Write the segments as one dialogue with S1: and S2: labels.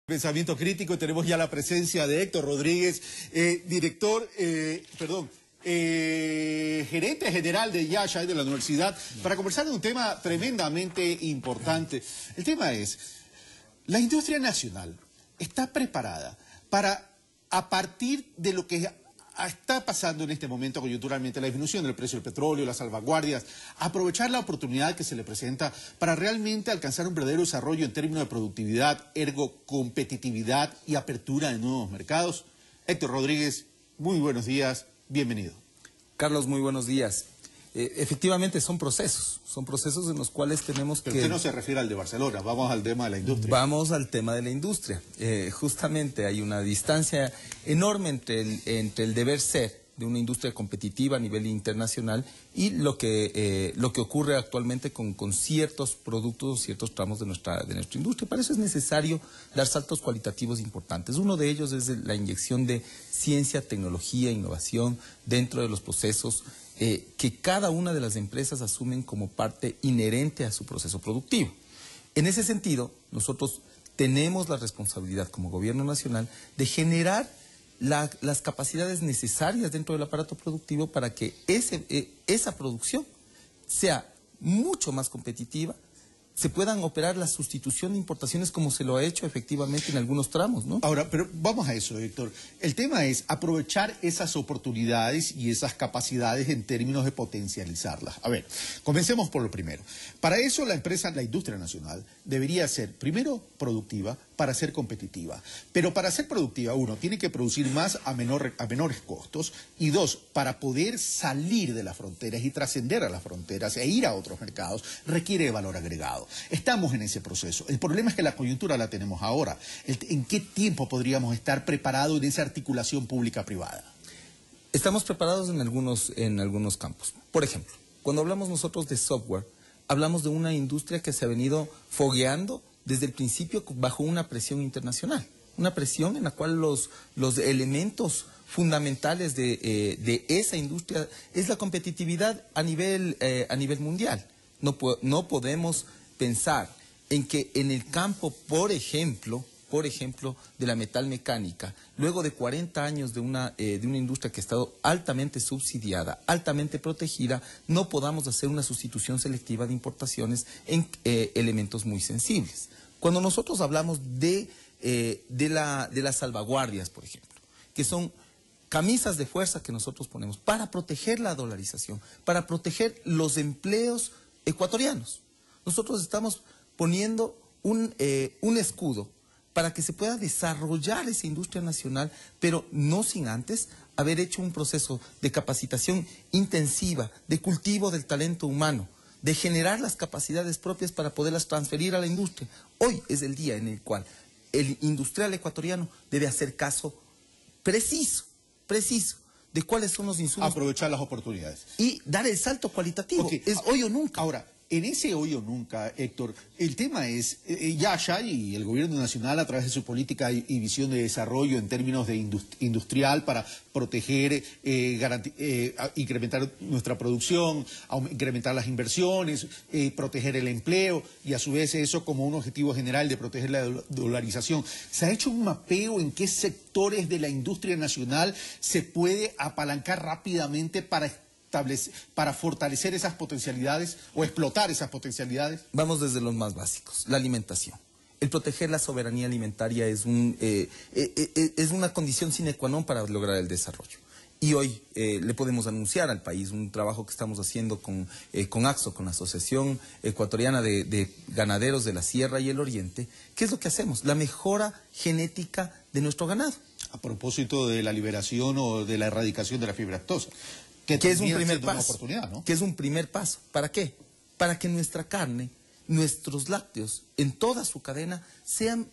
S1: Pensamiento crítico, tenemos ya la presencia de Héctor Rodríguez, gerente general de Yashai de la universidad, para conversar de un tema tremendamente importante. El tema es, la industria nacional está preparada para, a partir de lo que está pasando en este momento coyunturalmente, la disminución del precio del petróleo, las salvaguardias, aprovechar la oportunidad que se le presenta para realmente alcanzar un verdadero desarrollo en términos de productividad, ergo competitividad y apertura de nuevos mercados. Héctor Rodríguez, muy buenos días, bienvenido.
S2: Carlos, muy buenos días. Efectivamente son procesos en los cuales tenemos que...
S1: Pero usted no se refiere al de Barcelona, vamos al tema de la industria.
S2: Vamos al tema de la industria. Justamente hay una distancia enorme entre el deber ser de una industria competitiva a nivel internacional y lo que ocurre actualmente con ciertos productos, ciertos tramos de nuestra industria. Para eso es necesario dar saltos cualitativos importantes. Uno de ellos es la inyección de ciencia, tecnología, innovación dentro de los procesos que cada una de las empresas asumen como parte inherente a su proceso productivo. En ese sentido, nosotros tenemos la responsabilidad como gobierno nacional de generar las capacidades necesarias dentro del aparato productivo para que esa producción sea mucho más competitiva, se puedan operar la sustitución de importaciones como se lo ha hecho efectivamente en algunos tramos, ¿no?
S1: Ahora, pero vamos a eso, Héctor. El tema es aprovechar esas oportunidades y esas capacidades en términos de potencializarlas. A ver, comencemos por lo primero. Para eso la industria nacional, debería ser, primero, productiva para ser competitiva. Pero para ser productiva, uno, tiene que producir más a menores costos, y dos, para poder salir de las fronteras y trascender a las fronteras e ir a otros mercados, requiere de valor agregado. Estamos en ese proceso. El problema es que la coyuntura la tenemos ahora. ¿En qué tiempo podríamos estar preparados en esa articulación pública-privada?
S2: Estamos preparados en algunos campos. Por ejemplo, cuando hablamos nosotros de software, hablamos de una industria que se ha venido fogueando desde el principio bajo una presión internacional. Una presión en la cual los elementos fundamentales de esa industria es la competitividad a nivel mundial. No podemos pensar en que en el campo, por ejemplo, de la metalmecánica, luego de 40 años de una industria que ha estado altamente subsidiada, altamente protegida, no podamos hacer una sustitución selectiva de importaciones en elementos muy sensibles. Cuando nosotros hablamos de las salvaguardias, por ejemplo, que son camisas de fuerza que nosotros ponemos para proteger la dolarización, para proteger los empleos ecuatorianos. Nosotros estamos poniendo un escudo para que se pueda desarrollar esa industria nacional, pero no sin antes haber hecho un proceso de capacitación intensiva, de cultivo del talento humano, de generar las capacidades propias para poderlas transferir a la industria. Hoy es el día en el cual el industrial ecuatoriano debe hacer caso preciso, de cuáles son los insumos.
S1: Aprovechar las oportunidades.
S2: Y dar el salto cualitativo.
S1: Okay.
S2: Es hoy o nunca.
S1: Ahora, en ese hoy o nunca, Héctor, el tema es, Yashai y el gobierno nacional a través de su política y visión de desarrollo en términos de industrial para proteger, incrementar nuestra producción, incrementar las inversiones, proteger el empleo y a su vez eso como un objetivo general de proteger la dolarización. ¿Se ha hecho un mapeo en qué sectores de la industria nacional se puede apalancar rápidamente para fortalecer esas potencialidades o explotar esas potencialidades?
S2: Vamos desde los más básicos, la alimentación. El proteger la soberanía alimentaria es una condición sine qua non para lograr el desarrollo. Y hoy le podemos anunciar al país un trabajo que estamos haciendo con AXO, con la Asociación Ecuatoriana de Ganaderos de la Sierra y el Oriente. ¿Qué es lo que hacemos? La mejora genética de nuestro ganado.
S1: A propósito de la liberación o de la erradicación de la fibra lactosa.
S2: Que es un primer paso.
S1: Una oportunidad, ¿no?
S2: Que es un primer paso. ¿Para qué? Para que nuestra carne, nuestros lácteos, en toda su cadena, sean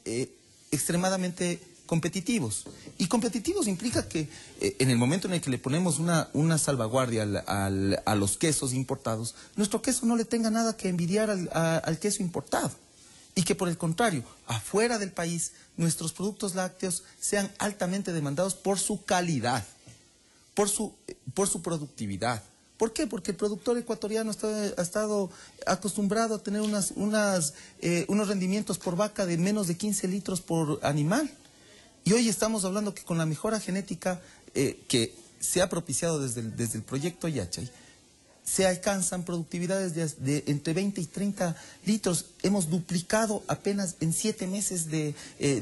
S2: extremadamente competitivos. Y competitivos implica que en el momento en el que le ponemos una salvaguardia a los quesos importados, nuestro queso no le tenga nada que envidiar al queso importado. Y que por el contrario, afuera del país, nuestros productos lácteos sean altamente demandados por su calidad, por su productividad, ¿Por qué? Porque el productor ecuatoriano ha estado acostumbrado a tener unos rendimientos por vaca de menos de 15 litros por animal. Y hoy estamos hablando que con la mejora genética que se ha propiciado desde el proyecto Yachay, se alcanzan productividades de entre 20 y 30 litros. Hemos duplicado apenas en 7 meses de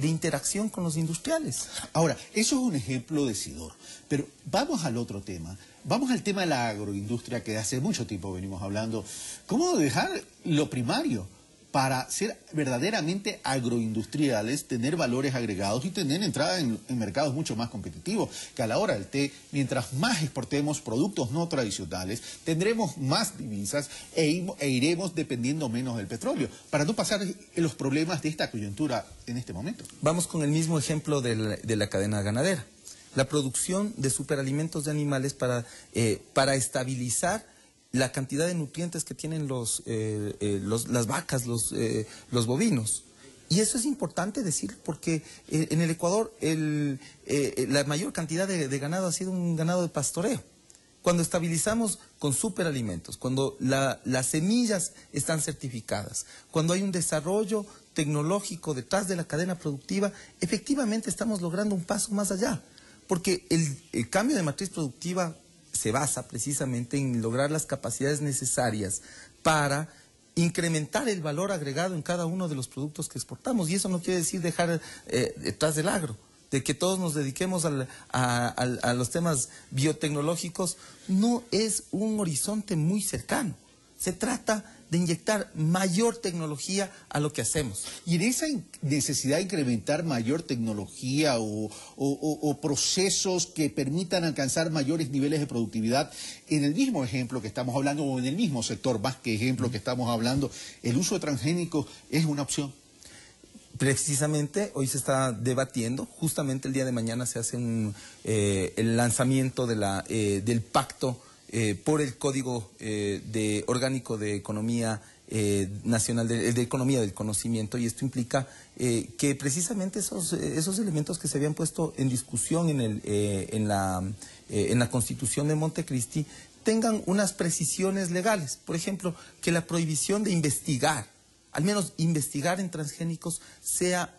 S2: interacción con los industriales.
S1: Ahora, eso es un ejemplo decidor, pero vamos al otro tema. Vamos al tema de la agroindustria, que hace mucho tiempo venimos hablando. ¿Cómo dejar lo primario para ser verdaderamente agroindustriales, tener valores agregados y tener entrada en mercados mucho más competitivos? Que a la hora del té, mientras más exportemos productos no tradicionales, tendremos más divisas e iremos dependiendo menos del petróleo, para no pasar los problemas de esta coyuntura en este momento.
S2: Vamos con el mismo ejemplo de la cadena ganadera. La producción de superalimentos de animales para estabilizar la cantidad de nutrientes que tienen las vacas, los bovinos. Y eso es importante decir porque en el Ecuador la mayor cantidad de ganado ha sido un ganado de pastoreo. Cuando estabilizamos con superalimentos, cuando las semillas están certificadas, cuando hay un desarrollo tecnológico detrás de la cadena productiva, efectivamente estamos logrando un paso más allá. Porque el cambio de matriz productiva se basa precisamente en lograr las capacidades necesarias para incrementar el valor agregado en cada uno de los productos que exportamos. Y eso no quiere decir dejar detrás del agro, de que todos nos dediquemos a los temas biotecnológicos. No es un horizonte muy cercano. Se trata de inyectar mayor tecnología a lo que hacemos.
S1: Y en esa necesidad de incrementar mayor tecnología o procesos que permitan alcanzar mayores niveles de productividad, en el mismo ejemplo que estamos hablando, o en el mismo sector, más que ejemplo que estamos hablando, ¿el uso de transgénicos es una opción?
S2: Precisamente hoy se está debatiendo, justamente el día de mañana se hace el lanzamiento del pacto por el Código Orgánico de Economía Nacional, de Economía del Conocimiento, y esto implica que precisamente esos elementos que se habían puesto en discusión en la Constitución de Montecristi tengan unas precisiones legales. Por ejemplo, que la prohibición de investigar, al menos investigar en transgénicos, sea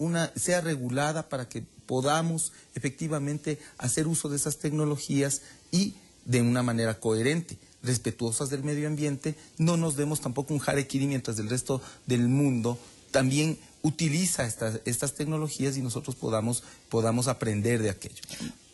S2: regulada para que podamos efectivamente hacer uso de esas tecnologías y de una manera coherente, respetuosas del medio ambiente. No nos demos tampoco un harakiri mientras el resto del mundo también utiliza estas tecnologías y nosotros podamos aprender de aquello.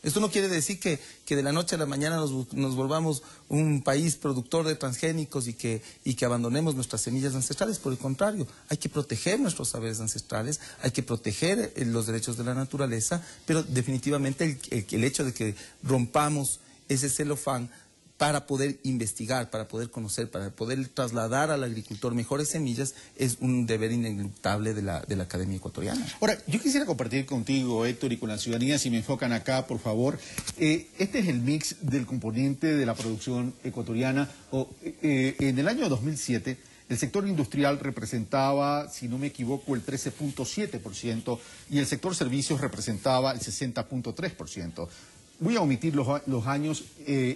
S2: Esto no quiere decir que de la noche a la mañana nos volvamos un país productor de transgénicos y que abandonemos nuestras semillas ancestrales. Por el contrario, hay que proteger nuestros saberes ancestrales, hay que proteger los derechos de la naturaleza, pero definitivamente el hecho de que rompamos ese celofán para poder investigar, para poder conocer, para poder trasladar al agricultor mejores semillas, es un deber ineluctable de la Academia Ecuatoriana.
S1: Ahora, yo quisiera compartir contigo, Héctor, y con la ciudadanía, si me enfocan acá, por favor. Este es el mix del componente de la producción ecuatoriana. En el año 2007, el sector industrial representaba, si no me equivoco, el 13.7% y el sector servicios representaba el 60.3%. Voy a omitir los años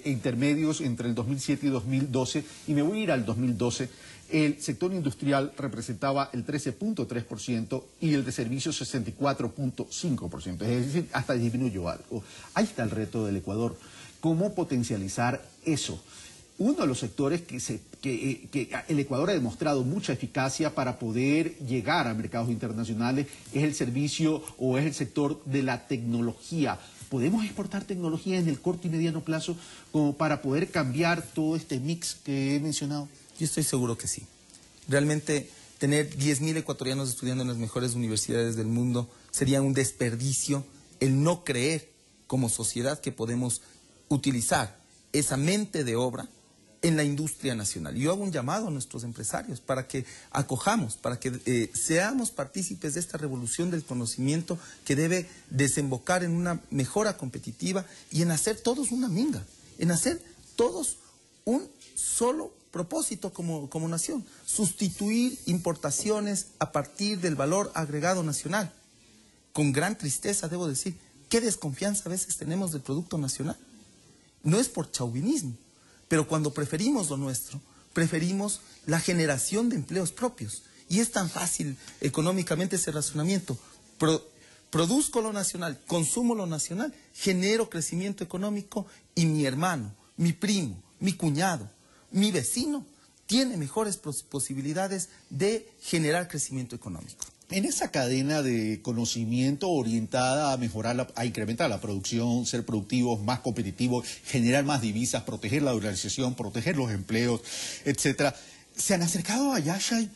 S1: intermedios entre el 2007 y 2012 y me voy a ir al 2012. El sector industrial representaba el 13.3% y el de servicios 64.5%. Es decir, hasta disminuyó algo. Ahí está el reto del Ecuador. ¿Cómo potencializar eso? Uno de los sectores que el Ecuador ha demostrado mucha eficacia para poder llegar a mercados internacionales es el servicio o es el sector de la tecnología. ¿Podemos exportar tecnología en el corto y mediano plazo como para poder cambiar todo este mix que he mencionado?
S2: Yo estoy seguro que sí. Realmente tener 10.000 ecuatorianos estudiando en las mejores universidades del mundo sería un desperdicio el no creer como sociedad que podemos utilizar esa mente de obra en la industria nacional. Yo hago un llamado a nuestros empresarios para que acojamos, para que seamos partícipes de esta revolución del conocimiento que debe desembocar en una mejora competitiva y en hacer todos una minga, en hacer todos un solo propósito como nación, sustituir importaciones a partir del valor agregado nacional. Con gran tristeza debo decir, qué desconfianza a veces tenemos del producto nacional. No es por chauvinismo, Pero cuando preferimos lo nuestro, preferimos la generación de empleos propios. Y es tan fácil económicamente ese razonamiento. Produzco lo nacional, consumo lo nacional, genero crecimiento económico y mi hermano, mi primo, mi cuñado, mi vecino tiene mejores posibilidades de generar crecimiento económico.
S1: En esa cadena de conocimiento orientada a mejorar, a incrementar la producción, ser productivos, más competitivos, generar más divisas, proteger la dolarización, proteger los empleos, etcétera, ¿se han acercado a Yashay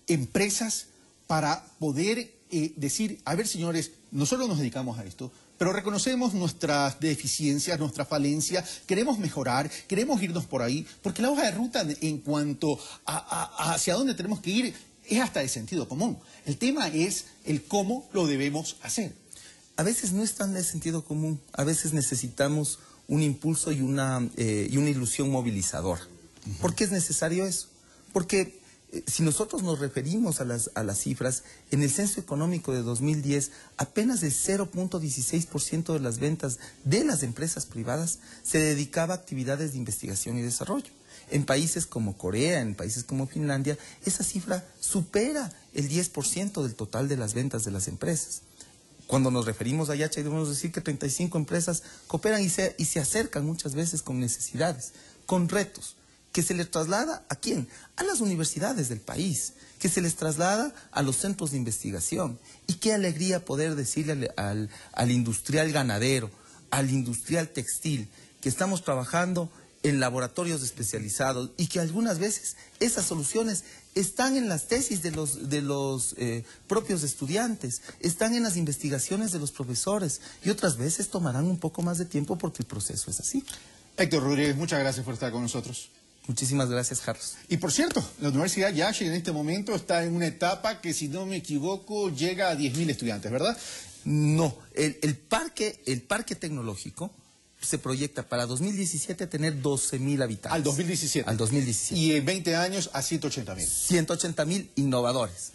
S1: empresas para poder decir, a ver señores, nosotros nos dedicamos a esto, pero reconocemos nuestras deficiencias, nuestras falencias, queremos mejorar, queremos irnos por ahí, porque la hoja de ruta en cuanto a hacia dónde tenemos que ir es hasta de sentido común. El tema es el cómo lo debemos hacer.
S2: A veces no es tan de sentido común, a veces necesitamos un impulso y una ilusión movilizadora. ¿Por qué es necesario eso? Porque si nosotros nos referimos a las cifras, en el censo económico de 2010, apenas el 0.16% de las ventas de las empresas privadas se dedicaba a actividades de investigación y desarrollo. En países como Corea, en países como Finlandia, esa cifra supera el 10% del total de las ventas de las empresas. Cuando nos referimos a Yashay, debemos decir que 35 empresas cooperan y se acercan muchas veces con necesidades, con retos, que se les traslada ¿a quién? A las universidades del país, que se les traslada a los centros de investigación. Y qué alegría poder decirle al industrial ganadero, al industrial textil, que estamos trabajando en laboratorios especializados y que algunas veces esas soluciones están en las tesis de los propios estudiantes, están en las investigaciones de los profesores y otras veces tomarán un poco más de tiempo porque el proceso es así.
S1: Héctor Rodríguez, muchas gracias por estar con nosotros.
S2: Muchísimas gracias, Carlos.
S1: Y por cierto, la Universidad Yashay en este momento está en una etapa que, si no me equivoco, llega a 10.000 estudiantes, ¿verdad?
S2: No, el parque tecnológico se proyecta para 2017 tener 12.000 habitantes.
S1: Al 2017.
S2: Al 2017.
S1: Y en 20 años a 180.000.
S2: 180.000 innovadores.